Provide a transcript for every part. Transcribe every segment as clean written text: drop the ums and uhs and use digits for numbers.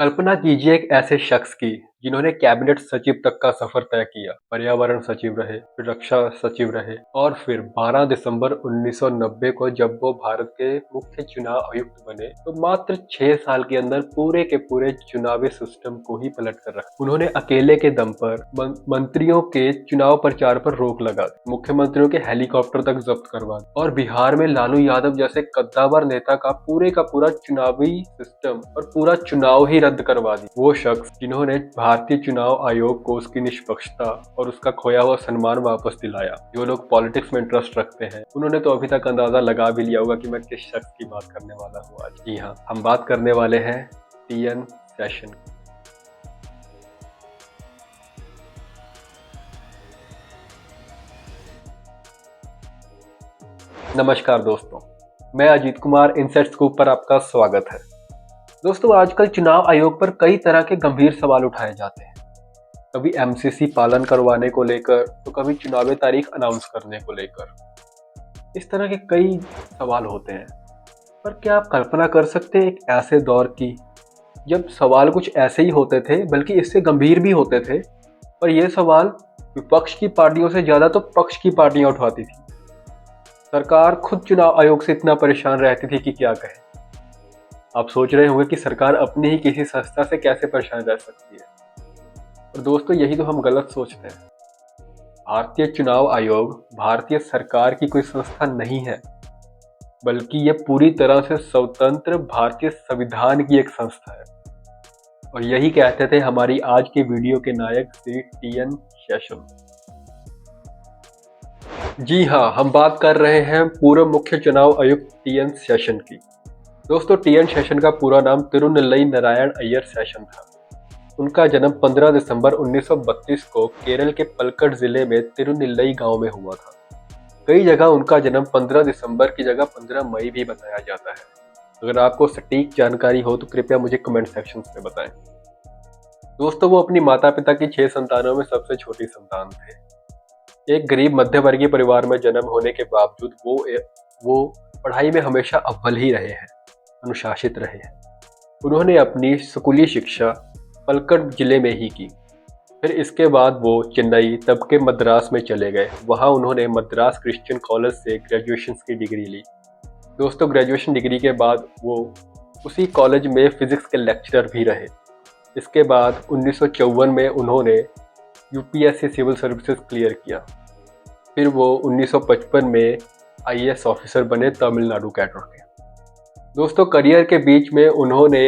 कल्पना कीजिए एक ऐसे शख्स की जिन्होंने कैबिनेट सचिव तक का सफर तय किया, पर्यावरण सचिव रहे, फिर रक्षा सचिव रहे और फिर 12 दिसंबर 1990 को जब वो भारत के मुख्य चुनाव आयुक्त बने तो मात्र 6 साल के अंदर पूरे के पूरे चुनावी सिस्टम को ही पलट कर रखा। उन्होंने अकेले के दम पर मंत्रियों के चुनाव प्रचार पर रोक लगा दी, मुख्यमंत्रियों के हेलीकॉप्टर तक जब्त करवा दी और बिहार में लालू यादव जैसे कद्दावर नेता का पूरा चुनावी सिस्टम और पूरा चुनाव ही रद्द करवा दी। वो शख्स जिन्होंने भारतीय चुनाव आयोग को उसकी निष्पक्षता और उसका खोया हुआ सम्मान वापस दिलाया। जो लोग पॉलिटिक्स में इंटरेस्ट रखते हैं उन्होंने तो अभी तक अंदाजा लगा भी लिया होगा कि मैं किस शख्स की बात करने वाला हूँ आज। जी हाँ, हम बात करने वाले हैं टीएन शेषन। नमस्कार दोस्तों, मैं अजीत कुमार इनसाइट स्कूप पर आपका स्वागत है। दोस्तों, आजकल चुनाव आयोग पर कई तरह के गंभीर सवाल उठाए जाते हैं। कभी एमसीसी पालन करवाने को लेकर तो कभी चुनावी तारीख अनाउंस करने को लेकर। इस तरह के कई सवाल होते हैं, पर क्या आप कल्पना कर सकते हैं एक ऐसे दौर की जब सवाल कुछ ऐसे ही होते थे, बल्कि इससे गंभीर भी होते थे, और ये सवाल विपक्ष की पार्टियों से ज्यादा तो पक्ष की पार्टियां उठाती थी। सरकार खुद चुनाव आयोग से इतना परेशान रहती थी कि क्या कहें। आप सोच रहे होंगे कि सरकार अपनी ही किसी संस्था से कैसे परेशान रह सकती है, और दोस्तों यही तो हम गलत सोचते हैं। भारतीय चुनाव आयोग भारतीय सरकार की कोई संस्था नहीं है, बल्कि यह पूरी तरह से स्वतंत्र भारतीय संविधान की एक संस्था है। और यही कहते थे हमारी आज की वीडियो के नायक श्री टीएन शेषन। जी हाँ, हम बात कर रहे हैं पूर्व मुख्य चुनाव आयुक्त टीएन शेषन की। दोस्तों, टीएन शेषन का पूरा नाम तिरुनेल्वेली नारायण अय्यर शेषन था। उनका जन्म 15 दिसंबर 1932 को केरल के पलक्कड जिले में तिरुनेल्वेली गांव में हुआ था। कई जगह उनका जन्म 15 दिसंबर की जगह 15 मई भी बताया जाता है। अगर आपको सटीक जानकारी हो तो कृपया मुझे कमेंट सेक्शन में बताएं। दोस्तों, वो अपनी माता पिता की 6 संतानों में सबसे छोटी संतान थे। एक गरीब मध्यवर्गीय परिवार में जन्म होने के बावजूद वो पढ़ाई में हमेशा अव्वल ही रहे हैं, अनुशासित रहे हैं। उन्होंने अपनी स्कूली शिक्षा पलक्कड जिले में ही की। फिर इसके बाद वो चेन्नई तब के मद्रास में चले गए। वहाँ उन्होंने मद्रास क्रिश्चियन कॉलेज से ग्रेजुएशन की डिग्री ली। दोस्तों, ग्रेजुएशन डिग्री के बाद वो उसी कॉलेज में फिजिक्स के लेक्चरर भी रहे। इसके बाद 1954 में उन्होंने यूपीएससी सिविल सर्विसेज क्लियर किया। फिर वो 1955 में आईएएस ऑफिसर बने तमिलनाडु कैडर के। दोस्तों, करियर के बीच में उन्होंने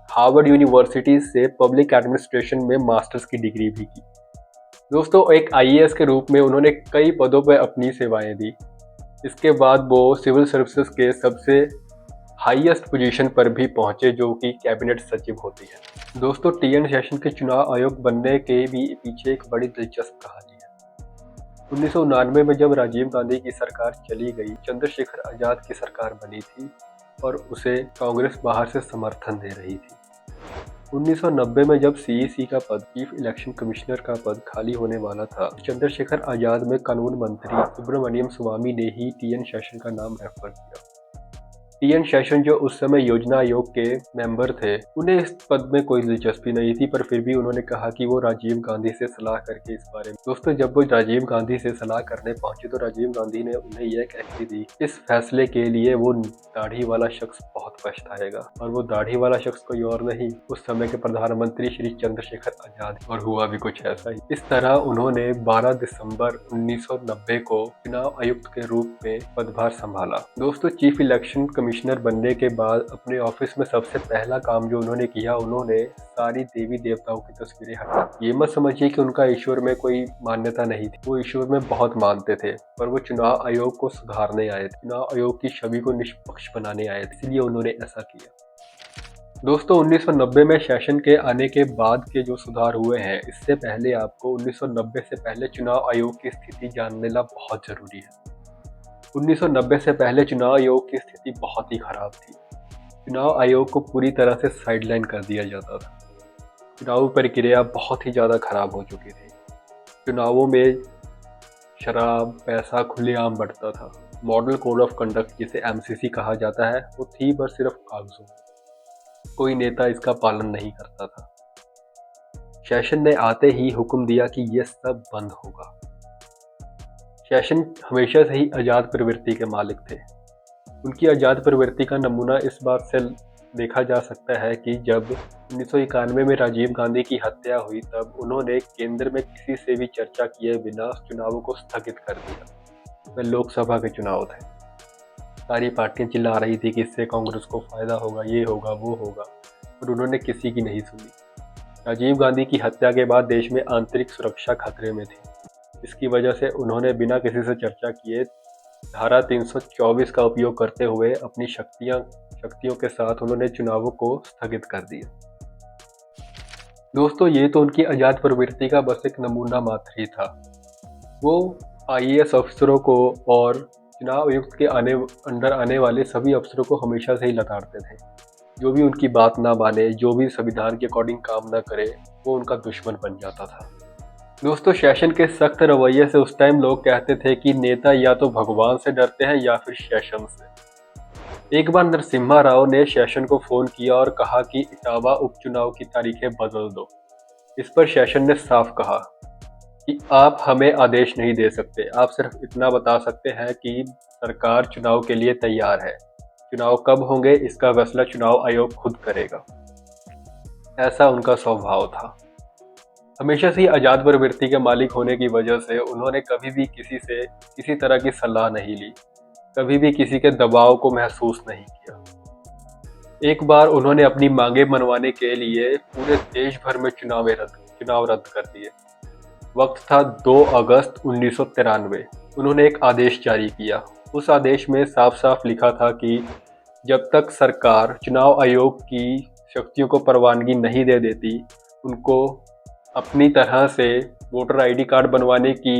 हार्वर्ड यूनिवर्सिटी से पब्लिक एडमिनिस्ट्रेशन में मास्टर्स की डिग्री भी की। दोस्तों, एक आईएएस के रूप में उन्होंने कई पदों पर अपनी सेवाएं दी। इसके बाद वो सिविल सर्विसेज के सबसे हाईएस्ट पोजीशन पर भी पहुंचे, जो कि कैबिनेट सचिव होती है। दोस्तों, टीएन शेषन के चुनाव आयोग बनने के भी पीछे एक बड़ी दिलचस्प कहानी है। 1999 में जब राजीव गांधी की सरकार चली गई, चंद्रशेखर आजाद की सरकार बनी थी और उसे कांग्रेस बाहर से समर्थन दे रही थी। 1990 में जब सीईसी का पद, चीफ इलेक्शन कमिश्नर का पद खाली होने वाला था, चंद्रशेखर आजाद में कानून मंत्री सुब्रमण्यम स्वामी ने ही टीएन शेषन का नाम रेफर किया। टीएन शेषन जो उस समय योजना आयोग के मेंबर थे, उन्हें इस पद में कोई दिलचस्पी नहीं थी, पर फिर भी उन्होंने कहा कि वो राजीव गांधी से सलाह करके इस बारे में। दोस्तों, जब वो राजीव गांधी से सलाह करने पहुंचे तो राजीव गांधी ने उन्हें यह कहती दी, इस फैसले के लिए वो दाढ़ी वाला शख्स बहुत पछताएगा। और वो दाढ़ी वाला शख्स कोई और नहीं, उस समय के प्रधानमंत्री श्री चंद्रशेखर आजाद। और हुआ भी कुछ ऐसा ही। इस तरह उन्होंने 12 दिसंबर 1990 को चुनाव आयुक्त के रूप में पदभार संभाला। दोस्तों, चीफ इलेक्शन कमिश्नर बनने के बाद अपने ऑफिस में सबसे पहला काम जो उन्होंने किया, उन्होंने सारी देवी देवताओं की तस्वीरें हटा। ये मत समझिए कि उनका ईश्वर में कोई मान्यता नहीं थी, वो ईश्वर में बहुत मानते थे, पर वो चुनाव आयोग को सुधारने आए थे, चुनाव आयोग की छवि को निष्पक्ष बनाने आए थे, इसलिए उन्होंने ऐसा किया। दोस्तों, 1990 में शेषन के आने के बाद के जो सुधार हुए हैं, इससे पहले आपको 1990 से पहले चुनाव आयोग की स्थिति जान लेना बहुत जरूरी है। 1990 से पहले चुनाव आयोग की स्थिति बहुत ही खराब थी। चुनाव आयोग को पूरी तरह से साइडलाइन कर दिया जाता था। चुनाव प्रक्रिया बहुत ही ज़्यादा खराब हो चुकी थी। चुनावों में शराब, पैसा खुलेआम बढ़ता था। मॉडल कोड ऑफ कंडक्ट, जिसे एमसीसी कहा जाता है, वो थी बस सिर्फ कागजों। कोई नेता इसका पालन नहीं करता था। सेशन ने आते ही हुक्म दिया कि ये सब बंद होगा। सेशन हमेशा से ही आज़ाद प्रवृत्ति के मालिक थे। उनकी आज़ाद प्रवृत्ति का नमूना इस बात से देखा जा सकता है कि जब 1991 में राजीव गांधी की हत्या हुई तब उन्होंने केंद्र में किसी से भी चर्चा किए बिना चुनावों को स्थगित कर दिया। वह लोकसभा के चुनाव थे। सारी पार्टियां चिल्ला रही थी कि इससे कांग्रेस को फायदा होगा, ये होगा, वो होगा, और उन्होंने किसी की नहीं सुनी। राजीव गांधी की हत्या के बाद देश में आंतरिक सुरक्षा खतरे में थी। इसकी वजह से उन्होंने बिना किसी से चर्चा किए धारा 324 का उपयोग करते हुए अपनी शक्तियों के साथ उन्होंने चुनावों को स्थगित कर दिया। दोस्तों, ये तो उनकी आज़ाद प्रवृत्ति का बस एक नमूना मात्र ही था। वो आईएएस अफसरों को और चुनाव आयुक्त के अंडर आने वाले सभी अफसरों को हमेशा से ही लताड़ते थे। जो भी उनकी बात ना माने, जो भी संविधान के अकॉर्डिंग काम ना करे, वो उनका दुश्मन बन जाता था। दोस्तों, सेशन के सख्त रवैये से उस टाइम लोग कहते थे कि नेता या तो भगवान से डरते हैं या फिर सेशन से। एक बार नरसिम्हा राव ने सेशन को फोन किया और कहा कि इटावा उपचुनाव की तारीखें बदल दो। इस पर सेशन ने साफ कहा कि आप हमें आदेश नहीं दे सकते, आप सिर्फ इतना बता सकते हैं कि सरकार चुनाव के लिए तैयार है। चुनाव कब होंगे इसका फैसला चुनाव आयोग खुद करेगा। ऐसा उनका स्वभाव था। हमेशा से ही आज़ाद प्रवृत्ति के मालिक होने की वजह से उन्होंने कभी भी किसी से किसी तरह की सलाह नहीं ली, कभी भी किसी के दबाव को महसूस नहीं किया। एक बार उन्होंने अपनी मांगे मनवाने के लिए पूरे देश भर में चुनाव रद्द कर दिए। वक्त था 2 अगस्त 1993। उन्होंने एक आदेश जारी किया। उस आदेश में साफ साफ लिखा था कि जब तक सरकार चुनाव आयोग की शक्तियों को परवानगी नहीं दे देती, उनको अपनी तरह से वोटर आईडी कार्ड बनवाने की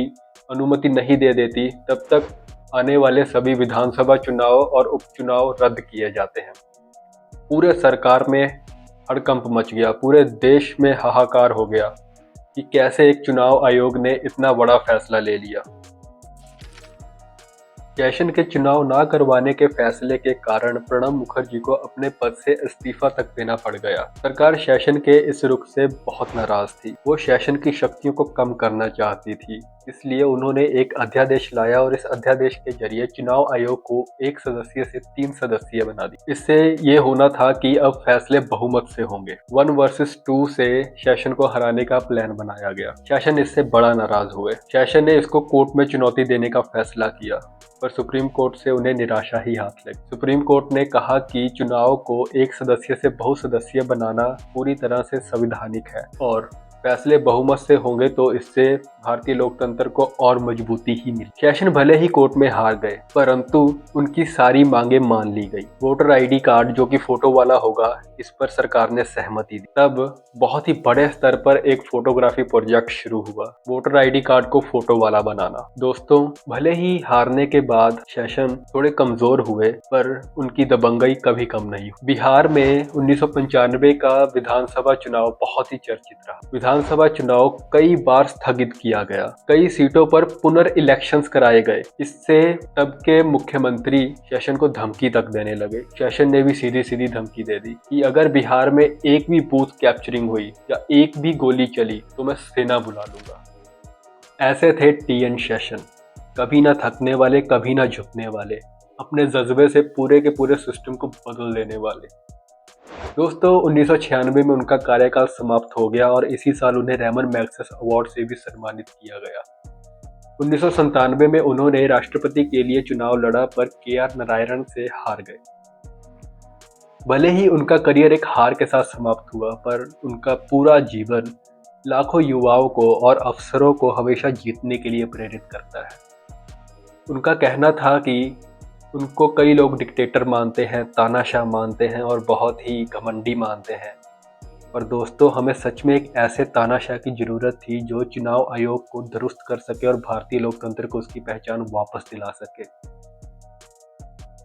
अनुमति नहीं दे देती, तब तक आने वाले सभी विधानसभा चुनाव और उपचुनाव रद्द किए जाते हैं। पूरे सरकार में हड़कंप मच गया, पूरे देश में हाहाकार हो गया कि कैसे एक चुनाव आयोग ने इतना बड़ा फैसला ले लिया। सेशन के चुनाव ना करवाने के फैसले के कारण प्रणब मुखर्जी को अपने पद से इस्तीफा तक देना पड़ गया। सरकार सेशन के इस रुख से बहुत नाराज थी। वो सेशन की शक्तियों को कम करना चाहती थी, इसलिए उन्होंने एक अध्यादेश लाया और इस अध्यादेश के जरिए चुनाव आयोग को 1 सदस्यीय से 3 सदस्यीय बना दिया। इससे ये होना था कि अब फैसले बहुमत से होंगे। 1 वर्सेस 2 से सेशन को हराने का प्लान बनाया गया। सेशन इससे बड़ा नाराज हुए। सेशन ने इसको कोर्ट में चुनौती देने का फैसला किया, पर सुप्रीम कोर्ट से उन्हें निराशा ही हाथ लगी। सुप्रीम कोर्ट ने कहा कि चुनाव को 1 सदस्य से बहुसदस्यीय बनाना पूरी तरह से संवैधानिक है और फैसले बहुमत से होंगे तो इससे भारतीय लोकतंत्र को और मजबूती ही मिली। सेशन भले ही कोर्ट में हार गए, परंतु उनकी सारी मांगे मान ली गई। वोटर आईडी कार्ड जो कि फोटो वाला होगा, इस पर सरकार ने सहमति दी। तब बहुत ही बड़े स्तर पर एक फोटोग्राफी प्रोजेक्ट शुरू हुआ, वोटर आईडी कार्ड को फोटो वाला बनाना। दोस्तों, भले ही हारने के बाद सेशन थोड़े कमजोर हुए, पर उनकी दबंगई कभी कम नहीं हुई। बिहार में 1995 का विधानसभा चुनाव बहुत ही चर्चित रहा। विधानसभा चुनाव कई बार स्थगित किया गया, कई सीटों पर पुनर्इलेक्शंस कराए गए। इससे तब के मुख्यमंत्री सेशन को धमकी तक देने लगे। सेशन ने भी सीधी सीधी धमकी दे दी कि अगर बिहार में एक भी बूथ कैप्चरिंग हुई या एक भी गोली चली तो मैं सेना बुला लूंगा। ऐसे थे टीएन सेशन, कभी ना थकने वाले, कभी ना झुकने वाले, अपने जज्बे से पूरे के पूरे सिस्टम को बदल देने वाले। दोस्तों, 1996 में उनका कार्यकाल समाप्त हो गया और इसी साल उन्हें रैमन मैग्सेस अवार्ड से भी सम्मानित किया गया। 1997 में उन्होंने राष्ट्रपति के लिए चुनाव लड़ा, पर केआर नारायणन से हार गए। भले ही उनका करियर एक हार के साथ समाप्त हुआ, पर उनका पूरा जीवन लाखों युवाओं को और अफसरों को हमेशा जीतने के लिए प्रेरित करता है। उनका कहना था कि उनको कई लोग डिक्टेटर मानते हैं, तानाशाह मानते हैं और बहुत ही घमंडी मानते हैं, पर दोस्तों, हमें सच में एक ऐसे तानाशाह की ज़रूरत थी जो चुनाव आयोग को दुरुस्त कर सके और भारतीय लोकतंत्र को उसकी पहचान वापस दिला सके।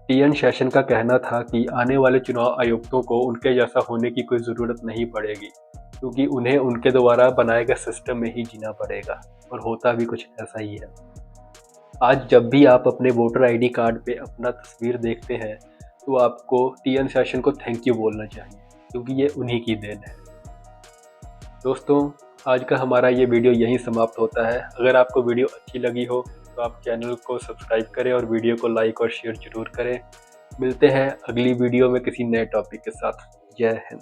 टीएन सेशन का कहना था कि आने वाले चुनाव आयुक्तों को उनके जैसा होने की कोई ज़रूरत नहीं पड़ेगी, क्योंकि उन्हें उनके द्वारा बनाए गए सिस्टम में ही जीना पड़ेगा, और होता भी कुछ ऐसा ही है। आज जब भी आप अपने वोटर आईडी कार्ड पे अपना तस्वीर देखते हैं तो आपको टीएन सेशन को थैंक यू बोलना चाहिए। क्योंकि ये उन्हीं की देन है। दोस्तों, आज का हमारा ये वीडियो यहीं समाप्त होता है। अगर आपको वीडियो अच्छी लगी हो तो आप चैनल को सब्सक्राइब करें और वीडियो को लाइक और शेयर जरूर करें। मिलते हैं अगली वीडियो में किसी नए टॉपिक के साथ। जय हिंद।